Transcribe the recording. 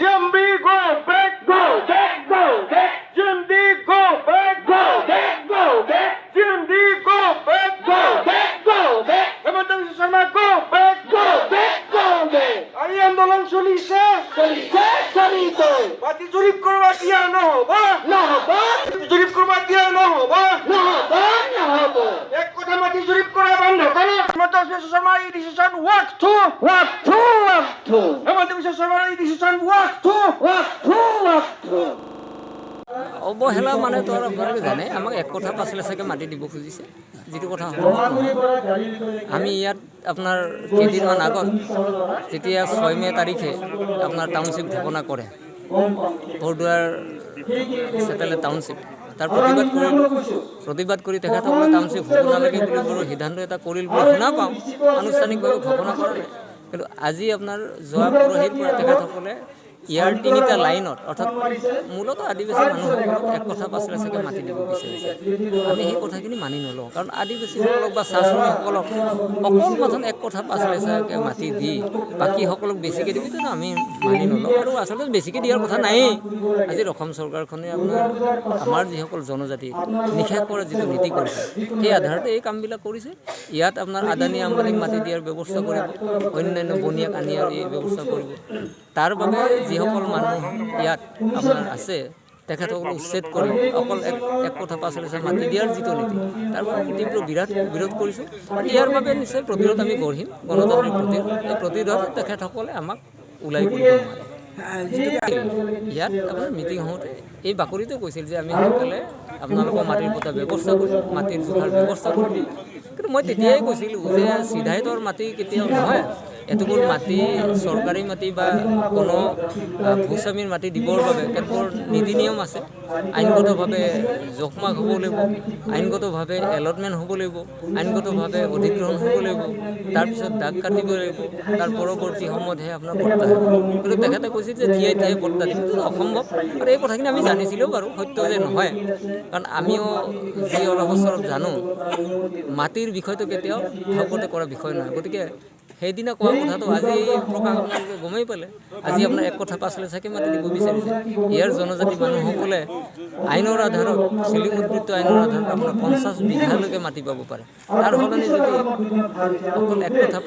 Jambi, go back, go back, go back. Jambi, go back, go back, go back. Jambi, go back, go back, go back. Hemanta Biswa Sarma go back, go back, go back. এই আন্দোলন চলিছে মাটি জরিপ করবা দিয়া নহব জরিপ করবা দিয়া নহব এক কথা মাটি জরিপ করা বন্ধ করো হেমন্ত বিশ্ব শর্মা এই ডিসিশন ওয়ার্ক টু হেমন্ত বিশ্ব শৰ্মাৰ এই ডিসিশন ওয়াৰ্ক টু অৱহেলা মানে তো আৰু আপোনালোকে জানে আমাক এক কথা পাছলৈ চাগে মাটি দিব খুজিছে যিটো কথা আমি ইয়াত আপোনাৰ কেইদিনমান আগত যেতিয়া 6 মে তাৰিখে আপোনাৰ টাউনশ্বিপ ঘোষণা কৰে বৰদুৱাৰ চেটেলাইট টাউনশ্বিপ তাৰ প্ৰতিবাদ কৰি তেখেতসকলে টাউনশ্বিপ হ'ব নালাগে বুলি বৰ সিদ্ধান্ত এটা কৰিল বুলি শুনা পাওঁ আনুষ্ঠানিকভাৱে ঘোষণা কৰা নাই কিন্তু আজি আপোনাৰ যোৱা পৰহিৰ পৰা তেখেতসকলে ইয়াৰ 3টা লাইনত অৰ্থাৎ মূলত আদিবাসী মানুহসকলক এক কথা পাছলৈ চাগে মাটি দিব বিচাৰিছে আমি সেই কথাখিনি মানি নলওঁ কাৰণ আদিবাসীসকলক বা চাহ শ্ৰমিকসকলক অকল মাথন এক কথা পাছলৈ চাগে মাটি দি বাকীসকলক বেছিকৈ দিবি তেনে আমি মানি নলওঁ আৰু আচলতে বেছিকৈ দিয়াৰ কথা নায়েই আজি অসম চৰকাৰখনে আপোনাৰ আমাৰ যিসকল জনজাতি নিষেধ কৰা যিটো নীতি কৰিছে সেই আধাৰতে এই কামবিলাক কৰিছে ইয়াত আপোনাৰ আদানী আম্বানীক মাটি দিয়াৰ ব্যৱস্থা কৰিব অন্যান্য বনিয়াক আনি আৰু এই ব্যৱস্থা কৰিব তাৰ বাবে যিসকল মানুহ ইয়াত আপোনাৰ আছে তেখেতসকলক উচ্ছেদ কৰি অকল এক কথা পাছলৈ মাটি দিয়াৰ যিটো নীতি তাৰ বাবে তীব্ৰ বিৰোধ কৰিছোঁ ইয়াৰ বাবে নিশ্চয় প্ৰতিৰোধ আমি গঢ়িম গণতান্ত্ৰিক এই প্ৰতিৰোধ তেখেতসকলে আমাক ওলাই কৰিব নোৱাৰে ইয়াত আপোনাৰ মিটিং হওঁতে এই বাকৰিতে কৈছিল যে আমি সোনকালে আপোনালোকৰ মাটিৰ পতা ব্যৱস্থা কৰিম মাটিৰ জোখাৰ ব্যৱস্থা কৰিম কিন্তু মই তেতিয়াই কৈছিলোঁ যে চিধাই তোৰ মাটি কেতিয়াও নহয় এটুকুৰ মাটি চৰকাৰী মাটি বা কোনো ভূস্বামীৰ মাটি দিবৰ বাবে কেতবোৰ নীতি নিয়ম আছে আইনগতভাৱে জোখমাখ হ'ব লাগিব আইনগতভাৱে এলটমেণ্ট হ'ব লাগিব আইনগতভাৱে অধিগ্ৰহণ হ'ব লাগিব তাৰপিছত দাগ কাটিব লাগিব তাৰ পৰৱৰ্তী সময়তহে আপোনাৰ পট্টা কিন্তু তেখেতে কৈছিল যে থিয়াই পট্টা দিব অসম্ভৱ আৰু এই কথাখিনি আমি জানিছিলোঁ বাৰু সত্য যে নহয় কাৰণ আমিও যি অলপ চলপ জানো মাটিৰ বিষয়টো কেতিয়াও ভাগতে কৰা বিষয় নহয় গতিকে সেইদিনা কোৱা কথাটো আজি প্ৰকাশ আপোনালোকে গমেই পালে আজি আপোনাৰ এক কথা পাছলৈ চাগে মাটি দিব বিচাৰিছে ইয়াৰ জনজাতি মানুহসকলে আইনৰ আধাৰত চিলিং উদ্বৃত্ত আইনৰ আধাৰত আপোনাৰ 50 বিঘালৈকে মাটি পাব পাৰে তাৰ সলনি যদি অকল এক কথা